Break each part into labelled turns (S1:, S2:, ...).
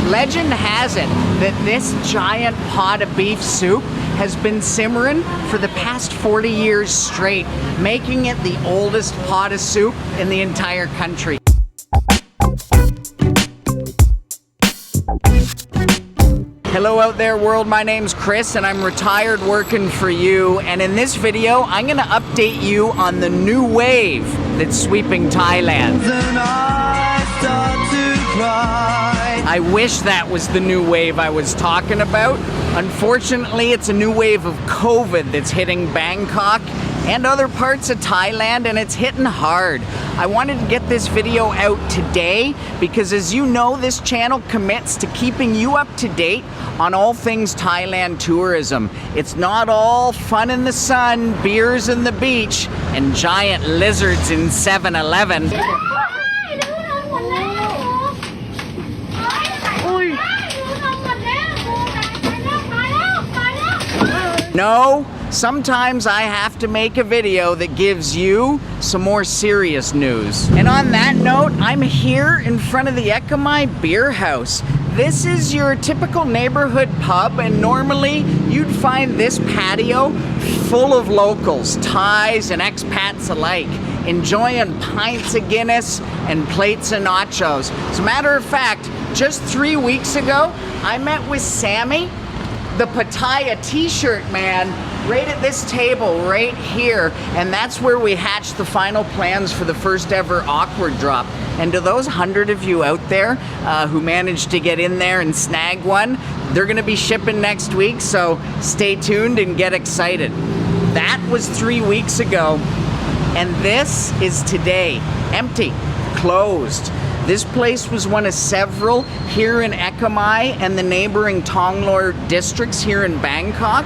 S1: Legend has it that this giant pot of beef soup has been simmering for the past 40 years straight, making it the oldest pot of soup in the entire country. Hello out there world, my name's Chris and I'm retired working for you, and in this video I'm gonna update you on the new wave that's sweeping Thailand. I wish that was the new wave I was talking about. Unfortunately, it's a new wave of COVID that's hitting Bangkok and other parts of Thailand, and it's hitting hard. I wanted to get this video out today because, as you know, this channel commits to keeping you up to date on all things Thailand tourism. It's not all fun in the sun, beers in the beach, and giant lizards in 7-Eleven. No, sometimes I have to make a video that gives you some more serious news. And on that note, I'm here in front of the Ekamai Beer House. This is your typical neighborhood pub, and normally you'd find this patio full of locals, Thais and expats alike, enjoying pints of Guinness and plates of nachos. As a matter of fact, just 3 weeks ago, I met with Sammy, the Pattaya t-shirt man, right at this table right here, and that's where we hatched the final plans for the first ever Awkward Drop. And to those 100 of you out there who managed to get in there and snag one, they're gonna be shipping next week, so stay tuned and get excited. That was 3 weeks ago, and this is today. Empty, closed. This place was one of several here in Ekamai and the neighboring Thonglor districts here in Bangkok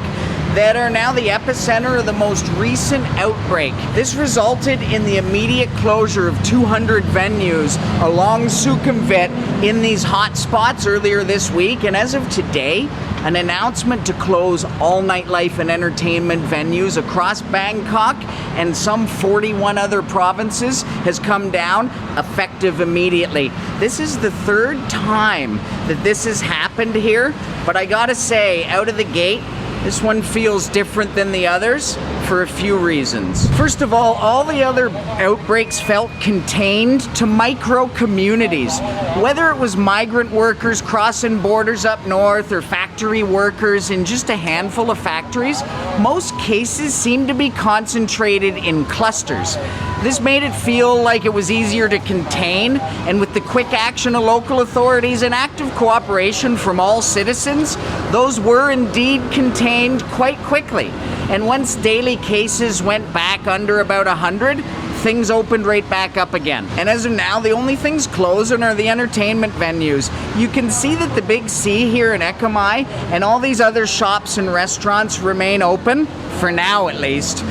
S1: that are now the epicenter of the most recent outbreak. This resulted in the immediate closure of 200 venues along Sukhumvit in these hot spots earlier this week, and as of today, an announcement to close all nightlife and entertainment venues across Bangkok and some 41 other provinces has come down, effective immediately. This is the third time that this has happened here, but I gotta say, out of the gate, this one feels different than the others for a few reasons. First of all the other outbreaks felt contained to micro communities. Whether it was migrant workers crossing borders up north or factory workers in just a handful of factories, most cases seemed to be concentrated in clusters. This made it feel like it was easier to contain, and with the quick action of local authorities and active cooperation from all citizens, those were indeed contained quite quickly. And once daily cases went back under about 100, things opened right back up again. And as of now, the only things closing are the entertainment venues. You can see that the Big C here in Ekamai and all these other shops and restaurants remain open, for now at least.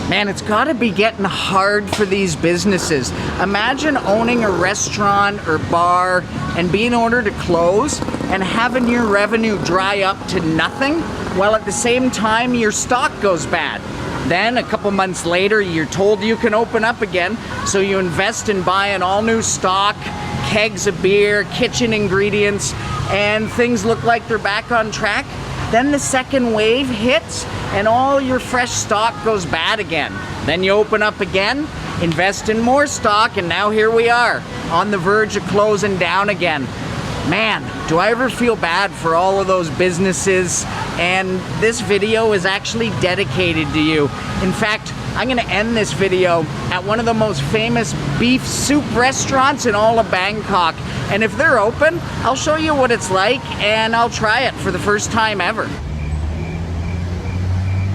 S1: Man, it's gotta be getting hard for these businesses. Imagine owning a restaurant or bar and being ordered to close and having your revenue dry up to nothing, while at the same time your stock goes bad. Then a couple months later, you're told you can open up again, so you invest in buying all new stock, kegs of beer, kitchen ingredients, and things look like they're back on track. Then the second wave hits and all your fresh stock goes bad again. Then you open up again, invest in more stock, and now here we are on the verge of closing down again. Man, do I ever feel bad for all of those businesses, and this video is actually dedicated to you. In fact, I'm gonna end this video at one of the most famous beef soup restaurants in all of Bangkok. And if they're open, I'll show you what it's like and I'll try it for the first time ever.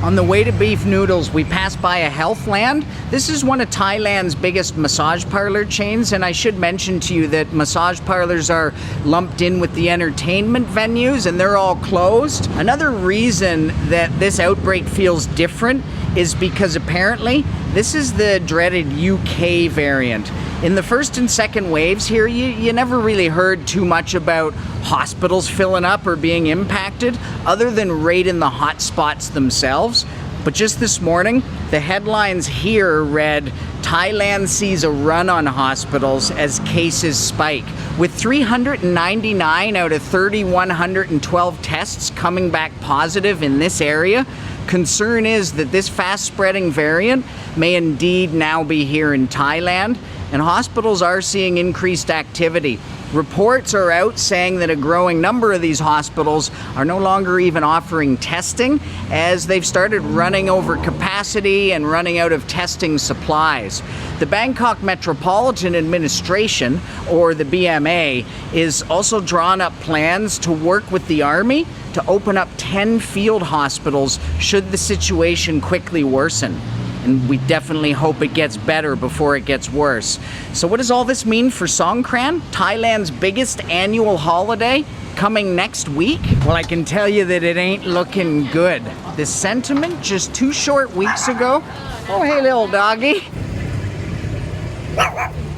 S1: On the way to Beef Noodles, we pass by a Healthland. This is one of Thailand's biggest massage parlor chains, and I should mention to you that massage parlors are lumped in with the entertainment venues and they're all closed. Another reason that this outbreak feels different is because apparently this is the dreaded UK variant. In the first and second waves here, you never really heard too much about hospitals filling up or being impacted, other than right in the hot spots themselves. But just this morning, the headlines here read, Thailand sees a run on hospitals as cases spike. With 399 out of 3,112 tests coming back positive in this area, concern is that this fast-spreading variant may indeed now be here in Thailand, and hospitals are seeing increased activity. Reports are out saying that a growing number of these hospitals are no longer even offering testing, as they've started running over capacity and running out of testing supplies. The Bangkok Metropolitan Administration, or the BMA, is also drawn up plans to work with the Army to open up 10 field hospitals should the situation quickly worsen. And we definitely hope it gets better before it gets worse. So what does all this mean for Songkran, Thailand's biggest annual holiday, coming next week? Well, I can tell you that it ain't looking good. The sentiment just 2 short weeks ago. Oh, hey, little doggy.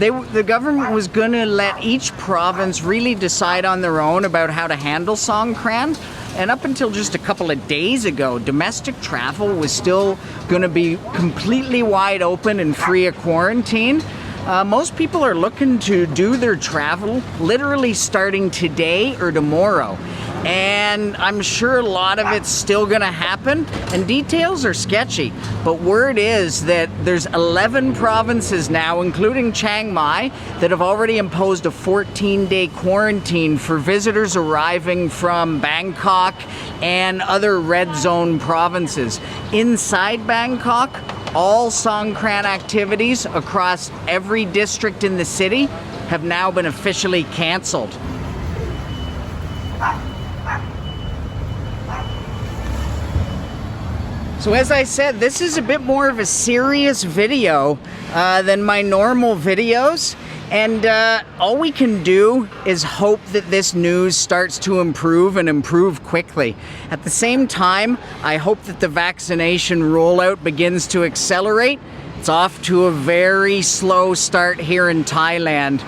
S1: The government was gonna let each province really decide on their own about how to handle Songkran. And up until just a couple of days ago, domestic travel was still going to be completely wide open and free of quarantine. Most people are looking to do their travel literally starting today or tomorrow. And I'm sure a lot of it's still going to happen, and details are sketchy. But word is that there's 11 provinces now, including Chiang Mai, that have already imposed a 14-day quarantine for visitors arriving from Bangkok and other red zone provinces. Inside Bangkok, all Songkran activities across every district in the city have now been officially canceled. So as I said, this is a bit more of a serious video than my normal videos. And all we can do is hope that this news starts to improve and improve quickly. At the same time, I hope that the vaccination rollout begins to accelerate. It's off to a very slow start here in Thailand.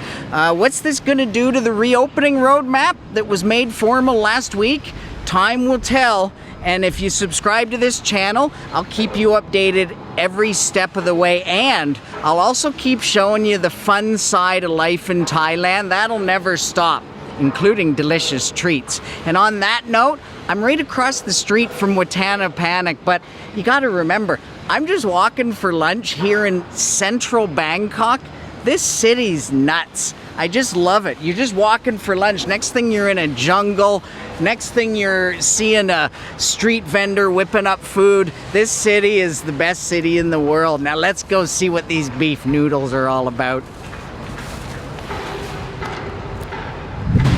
S1: What's this going to do to the reopening roadmap that was made formal last week? Time will tell. And if you subscribe to this channel, I'll keep you updated every step of the way, and I'll also keep showing you the fun side of life in Thailand. That'll never stop, including delicious treats. And on that note, I'm right across the street from Watanapanak, but you gotta remember, I'm just walking for lunch here in central Bangkok. This city's nuts. I just love it. You're just walking for lunch. Next thing you're in a jungle. Next thing you're seeing a street vendor whipping up food. This city is the best city in the world. Now let's go see what these beef noodles are all about.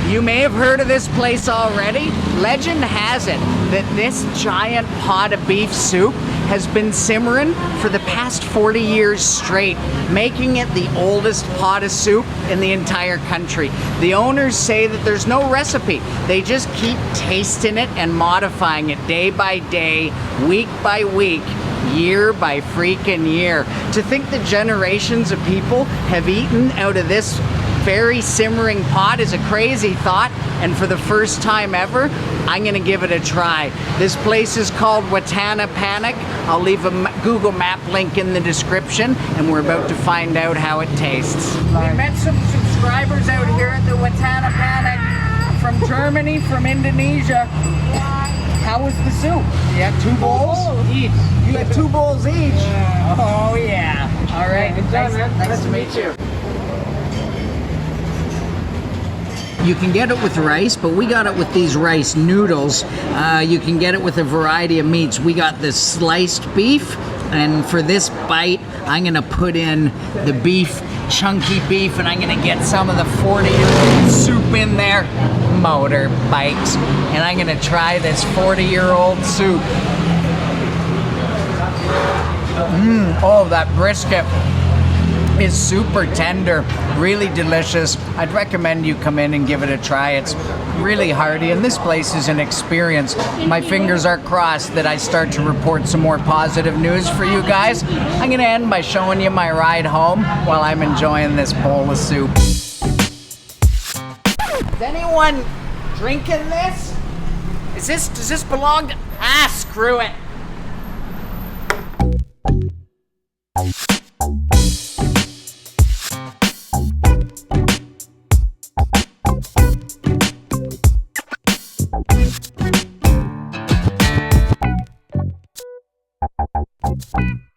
S1: You may have heard of this place already. Legend has it that this giant pot of beef soup has been simmering for the past 40 years straight, making it the oldest pot of soup in the entire country. The owners say that there's no recipe. They just keep tasting it and modifying it day by day, week by week, year by freaking year. To think that generations of people have eaten out of this very simmering pot is a crazy thought, and for the first time ever, I'm gonna give it a try. This place is called Watanapanak. I'll leave a Google Map link in the description, and we're about to find out how it tastes. We met some subscribers out here at the Watanapanak from Germany, from Indonesia. How was the soup? You had 2 bowls each. You had 2 bowls each? Yeah. Oh yeah. All right. Nice to meet you. You can get it with rice, but we got it with these rice noodles. You can get it with a variety of meats. We got the sliced beef, and for this bite, I'm gonna put in the beef, chunky beef, and I'm gonna get some of the 40-year-old soup in there. Motorbikes. And I'm gonna try this 40-year-old soup. Oh, that brisket is super tender, really delicious. I'd recommend you come in and give it a try. It's really hearty, and this place is an experience. My fingers are crossed that I start to report some more positive news for you guys. I'm gonna end by showing you my ride home while I'm enjoying this bowl of soup. Is anyone drinking this? Does this belong to... Ah, screw it.
S2: you.